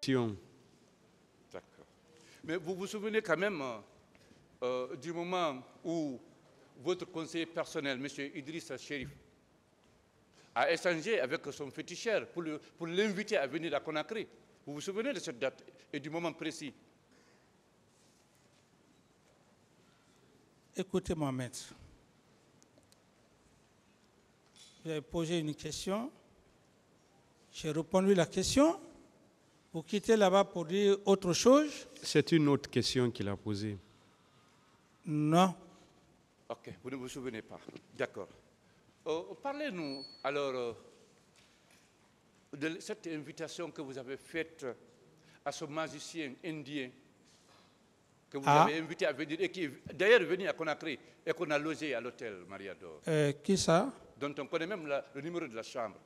D'accord. Mais vous vous souvenez quand même du moment où votre conseiller personnel, M. Idrissa Chérif, a échangé avec son féticheur pour l'inviter à venir à Conakry. Vous vous souvenez de cette date et du moment précis? Écoutez-moi, maître. Vous avez posé une question. J'ai répondu à la question. Vous quittez là-bas pour dire autre chose? C'est une autre question qu'il a posée. Non. Ok, vous ne vous souvenez pas. D'accord. Parlez-nous alors de cette invitation que vous avez faite à ce magicien indien que vous avez invité à venir et qui est d'ailleurs venu à Conakry et qu'on a logé à l'hôtel Mariador. Qui ça? Dont on connaît même le numéro de la chambre.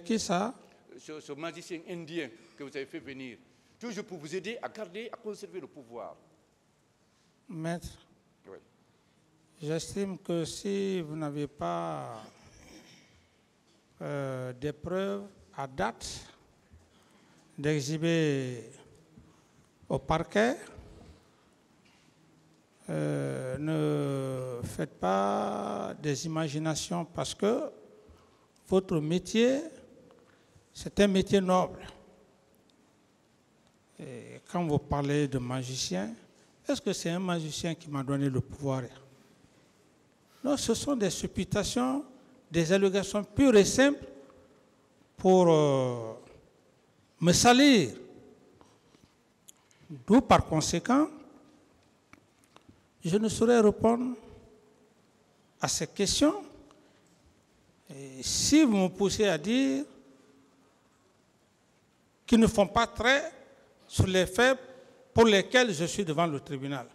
Qui ça? Ce magicien indien que vous avez fait venir, toujours pour vous aider à garder, à conserver le pouvoir. Maître, Oui. j'estime que si vous n'avez pas des preuves à date d'exhiber au parquet, ne faites pas des imaginations parce que votre métier, c'est un métier noble. Et quand vous parlez de magicien, est-ce que c'est un magicien qui m'a donné le pouvoir? Non, ce sont des supputations, des allégations pures et simples pour me salir. D'où, par conséquent, je ne saurais répondre à ces questions. Et si vous me poussez à dire qu'ils ne font pas trait sur les faits pour lesquels je suis devant le tribunal.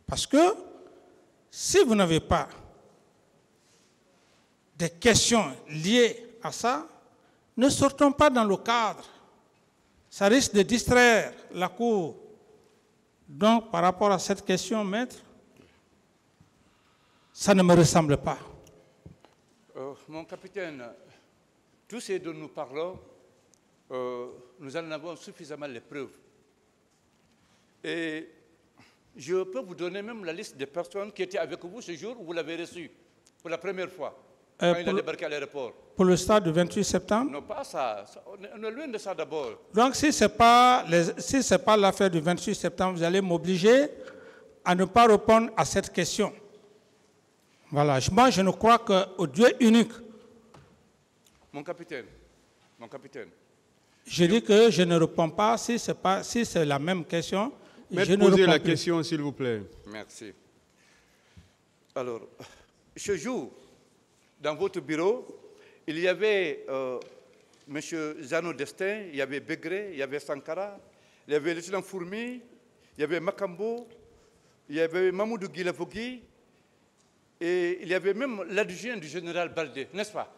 Parce que si vous n'avez pas des questions liées à ça, ne sortons pas dans le cadre. Ça risque de distraire la Cour. Donc, par rapport à cette question, maître, ça ne me ressemble pas. Mon capitaine, tout ce dont nous parlons, nous en avons suffisamment les preuves. Et je peux vous donner même la liste des personnes qui étaient avec vous ce jour où vous l'avez reçu pour la première fois, quand il a débarqué à l'aéroport. Pour le stade du 28 septembre? Non, pas ça. On est loin de ça d'abord. Donc, si ce n'est pas l'affaire du 28 septembre, vous allez m'obliger à ne pas répondre à cette question. Voilà. Moi, je ne crois qu'au Dieu unique. Mon capitaine. Je dis que je ne réponds pas si c'est la même question. Mais posez la question, s'il vous plaît. Merci. Alors, ce jour, dans votre bureau, il y avait M. Zano Destin, il y avait Begré, il y avait Sankara, il y avait le lieutenant Fourmi, il y avait Makambo, il y avait Mamoudou Guilavogui, et il y avait même l'adjoint du général Baldé, n'est-ce pas?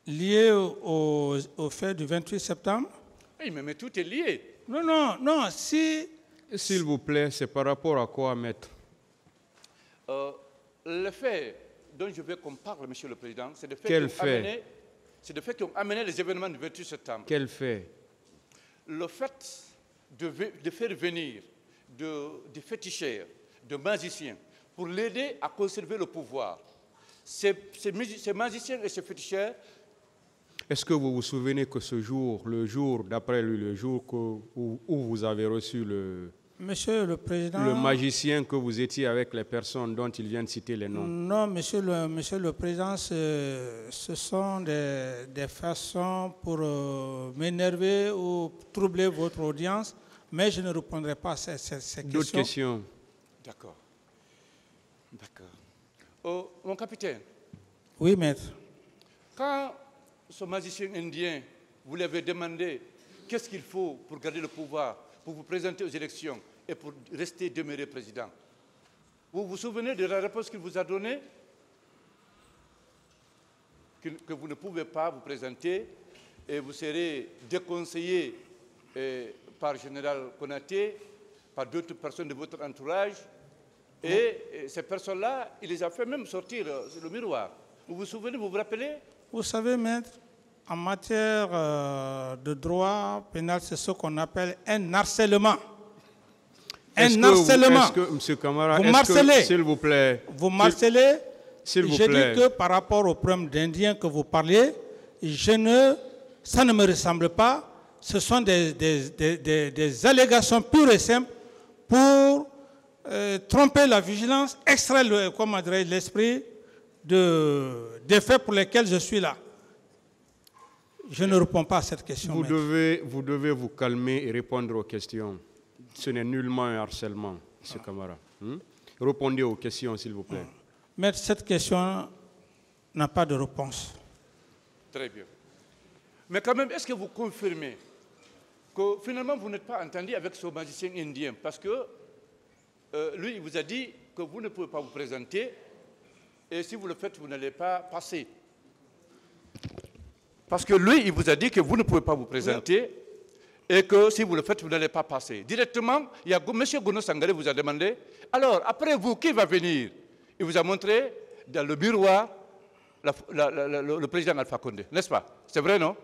Lié au fait du 28 septembre? Oui, mais tout est lié. Non, si... S'il vous plaît, c'est par rapport à quoi, maître? Le fait dont je veux qu'on parle, Monsieur le Président, c'est le fait qu'ils ont amené les événements du 28 septembre. Quel fait? Le fait de faire venir des féticheurs, de magiciens, pour l'aider à conserver le pouvoir. Ces magiciens et ces féticheurs... Est-ce que vous vous souvenez que ce jour, le jour, d'après lui, le jour où vous avez reçu Monsieur le Président... le magicien, que vous étiez avec les personnes dont il vient de citer les noms? Non, Monsieur le Président, ce sont des façons pour m'énerver ou troubler votre audience, mais je ne répondrai pas à ces questions. D'autres questions? D'accord. Mon capitaine. Oui, maître. Quand ce magicien indien, vous lui avez demandé qu'est-ce qu'il faut pour garder le pouvoir, pour vous présenter aux élections et pour rester demeuré président, vous vous souvenez de la réponse qu'il vous a donnée? Que vous ne pouvez pas vous présenter et vous serez déconseillé par le général Konaté, par d'autres personnes de votre entourage. Et ces personnes-là, il les a fait même sortir sur le miroir. Vous vous souvenez, vous vous rappelez? Vous savez, maître, En matière de droit pénal, c'est ce qu'on appelle un harcèlement. Un harcèlement. Est-ce que, M. Camara, vous marcelez, s'il vous plaît, vous marcelez. S'il vous J'ai plaît. dit que par rapport au problème d'Indien que vous parliez, ça ne me ressemble pas. Ce sont des allégations pures et simples pour tromper la vigilance, extraire l'esprit des faits pour lesquels je suis là. Je ne réponds pas à cette question. Vous devez vous calmer et répondre aux questions. Ce n'est nullement un harcèlement, M. Camara. Répondez aux questions, s'il vous plaît. Mais cette question n'a pas de réponse. Très bien. Mais quand même, est-ce que vous confirmez que finalement vous n'êtes pas entendu avec ce magicien indien? Parce que lui, il vous a dit que vous ne pouvez pas vous présenter et si vous le faites, vous n'allez pas passer. Parce que lui, il vous a dit que vous ne pouvez pas vous présenter et que si vous le faites, vous n'allez pas passer. Directement, il y a M. Gono Sangaré vous a demandé, alors après vous, qui va venir? Il vous a montré dans le bureau le président Alpha Condé, n'est-ce pas? C'est vrai, non?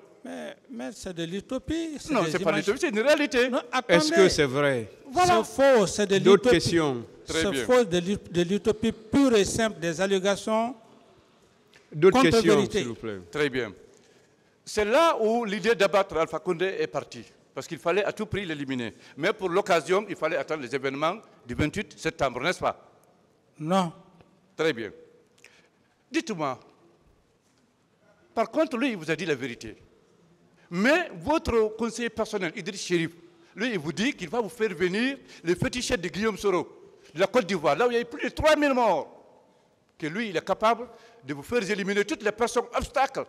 Mais c'est de l'utopie. Non, ce n'est pas l'utopie, c'est une réalité. Est-ce que c'est vrai? Voilà. C'est faux, c'est de l'utopie. D'autres questions? C'est faux, de l'utopie pure et simple, des allégations. D'autres questions, s'il vous plaît. Très bien. C'est là où l'idée d'abattre Alpha Condé est partie. Parce qu'il fallait à tout prix l'éliminer. Mais pour l'occasion, il fallait attendre les événements du 28 septembre, n'est-ce pas? Non. Très bien. Dites-moi, par contre, lui, il vous a dit la vérité. Mais votre conseiller personnel, Idriss Chérif, lui, il vous dit qu'il va vous faire venir le féticheur de Guillaume Soro, de la Côte d'Ivoire, là où il y a eu plus de 3000 morts. Que lui, il est capable de vous faire éliminer toutes les personnes obstacles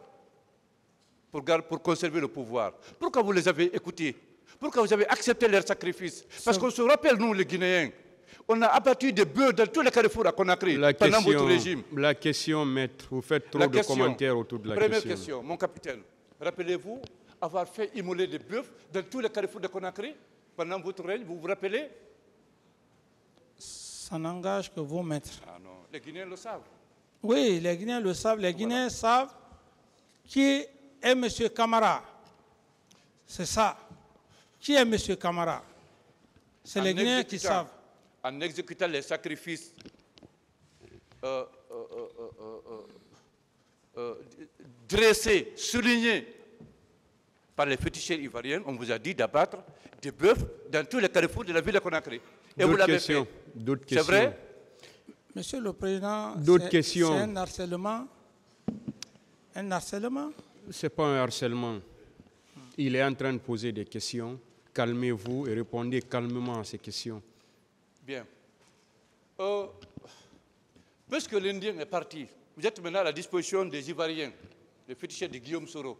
pour conserver le pouvoir. Pourquoi vous les avez écoutés? Pourquoi vous avez accepté leur sacrifice? Parce qu'on se rappelle, nous, les Guinéens, on a abattu des bœufs dans tous les carrefours à Conakry pendant votre régime. La question, maître, vous faites trop de commentaires autour de la question. Première question, mon capitaine. Rappelez-vous avoir fait immoler des bœufs dans tous les carrefours de Conakry pendant votre règne, vous vous rappelez? Ça n'engage que vous, maître. Ah non, les Guinéens le savent. Oui, les Guinéens le savent. Les Guinéens savent qui est M. Camara. C'est ça. Qui est M. Camara? C'est les Guinéens qui savent. En exécutant les sacrifices dressés, soulignés par les féticheurs ivoiriens, on vous a dit d'abattre des bœufs dans tous les carrefours de la ville de Conakry. Et vous l'avez fait. C'est vrai? Monsieur le Président, c'est un harcèlement. Un harcèlement? Ce n'est pas un harcèlement. Il est en train de poser des questions. Calmez-vous et répondez calmement à ces questions. Bien. Puisque l'Indien est parti, vous êtes maintenant à la disposition des Ivoiriens, les féticheurs de Guillaume Soro,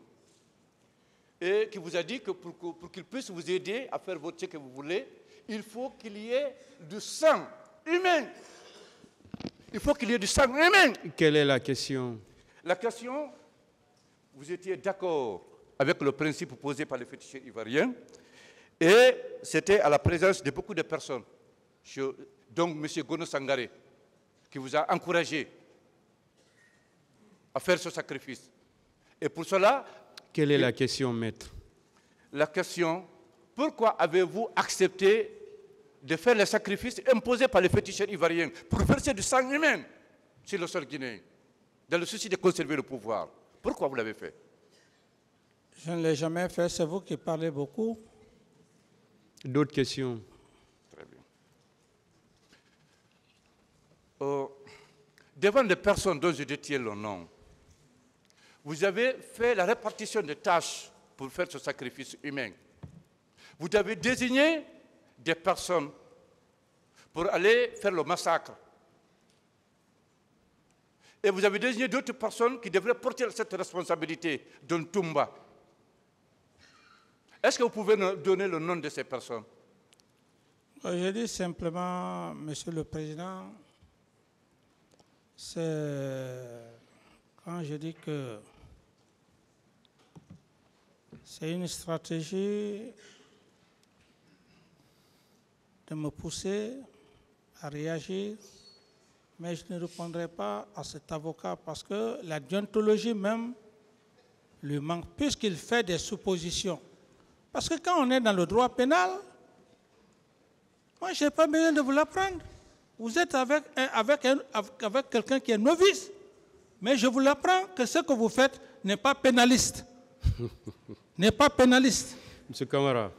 et qui vous a dit que pour qu'il puisse vous aider à faire ce que vous voulez, il faut qu'il y ait du sang humain. Il faut qu'il y ait du sang humain. Quelle est la question? La question, vous étiez d'accord avec le principe posé par les féticheurs ivoiriens, et c'était à la présence de beaucoup de personnes, donc M. Gono Sangaré, qui vous a encouragé à faire ce sacrifice. Et pour cela... Quelle est la question, maître? La question, pourquoi avez-vous accepté de faire les sacrifices imposés par les féticheurs ivoiriens pour verser du sang humain sur le sol guinéen, dans le souci de conserver le pouvoir? Pourquoi vous l'avez fait? Je ne l'ai jamais fait, c'est vous qui parlez beaucoup. D'autres questions? Très bien. Devant les personnes dont je détiens le nom, vous avez fait la répartition des tâches pour faire ce sacrifice humain. Vous avez désigné des personnes pour aller faire le massacre. Et vous avez désigné d'autres personnes qui devraient porter cette responsabilité d'un Toumba. Est-ce que vous pouvez nous donner le nom de ces personnes? Je dis simplement, Monsieur le Président, c'est quand je dis que c'est une stratégie de me pousser à réagir, mais je ne répondrai pas à cet avocat parce que la déontologie même lui manque, puisqu'il fait des suppositions. Parce que quand on est dans le droit pénal, moi, je n'ai pas besoin de vous l'apprendre. Vous êtes avec quelqu'un qui est novice, mais je vous l'apprends que ce que vous faites n'est pas pénaliste. N'est pas pénaliste. Monsieur Camara.